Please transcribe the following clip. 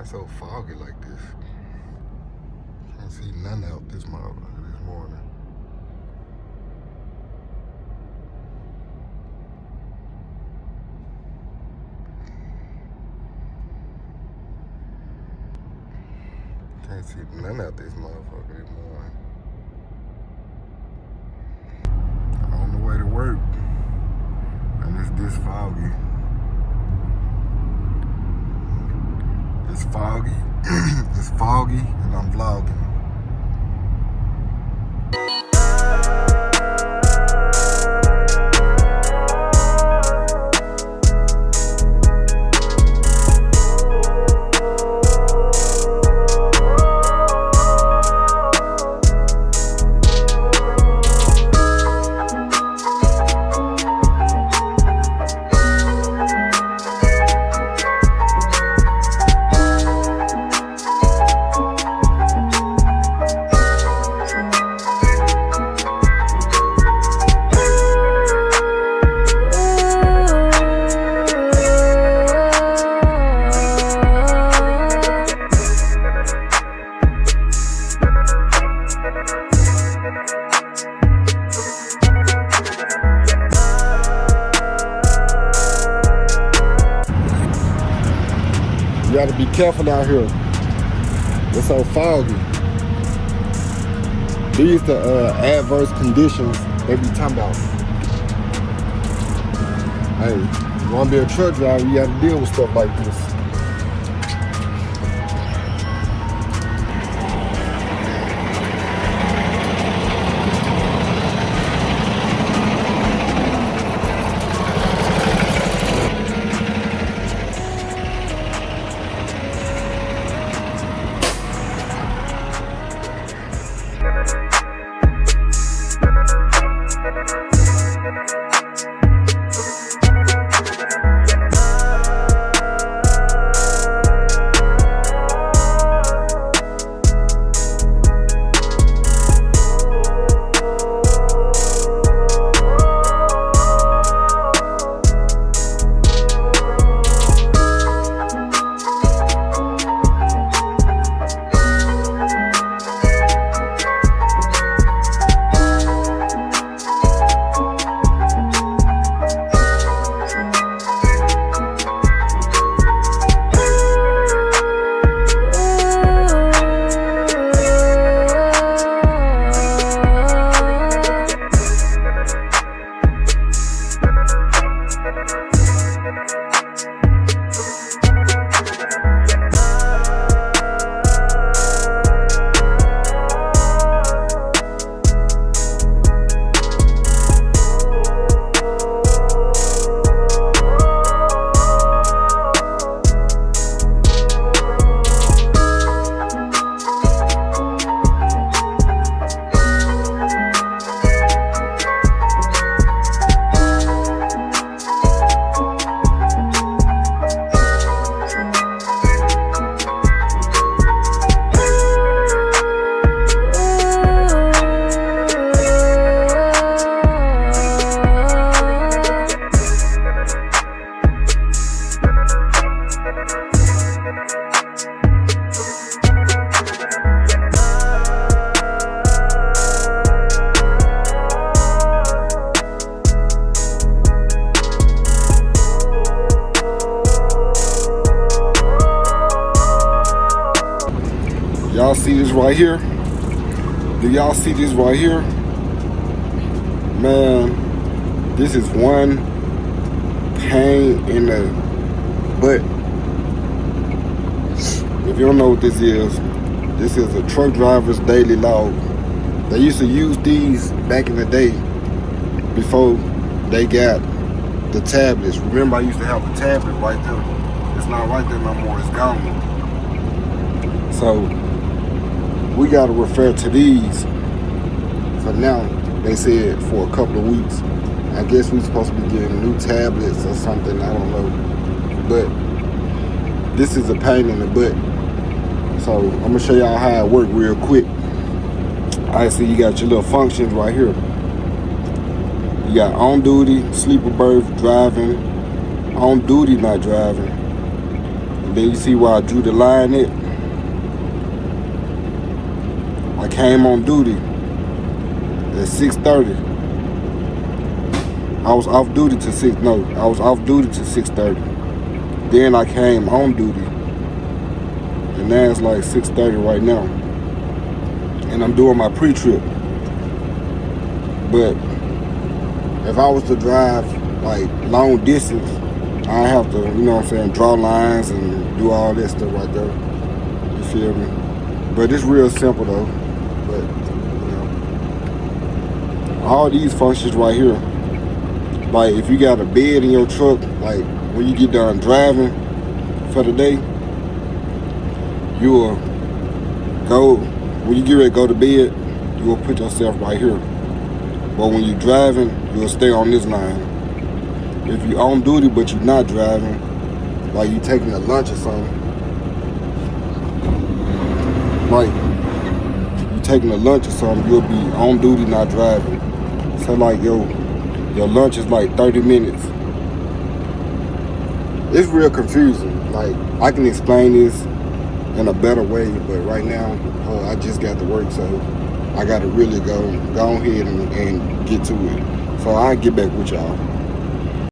it's so foggy like this? Can't see none out this motherfucker this morning. Can't see none out this motherfucker this morning. On the way to work, and it's this foggy. It's foggy. It's foggy, and I'm vlogging. You gotta be careful out here. It's so foggy. These the adverse conditions they be talking about. Hey, you wanna be a truck driver, you gotta deal with stuff like this. Y'all see this right here? Do y'all see this right here? Man, this is one pain in the butt. If you don't know what this is a truck driver's daily log. They used to use these back in the day before they got the tablets. Remember, I used to have a tablet right there. It's not right there no more, it's gone. So we got to refer to these for now. They said for a couple of weeks. I guess we're supposed to be getting new tablets or something, I don't know. But this is a pain in the butt. So I'm gonna show y'all how it works real quick. Alright, so you got your little functions right here. You got on duty, sleeper berth, driving, on duty not driving, Then you see where I drew the line at? I came on duty at 6:30. I was off duty to 6. No, I was off duty to 6:30. Then I came on duty, and now it's like 6:30 right now, and I'm doing my pre-trip. But if I was to drive like long distance, I have to, you know what I'm saying, draw lines and do all that stuff right there. You feel me? But it's real simple though. But you know, all these functions right here. Like if you got a bed in your truck, like when you get done driving for the day, you will go, when you get ready to go to bed, you will put yourself right here. But when you're driving, you'll stay on this line. If you're on duty but you're not driving, like you taking a lunch or something, like you taking a lunch or something, you'll be on duty not driving. So like your lunch is like 30 minutes. It's real confusing. Like I can explain this in a better way, but right now I just got to work, so I gotta really go ahead and get to it. So I'll get back with y'all.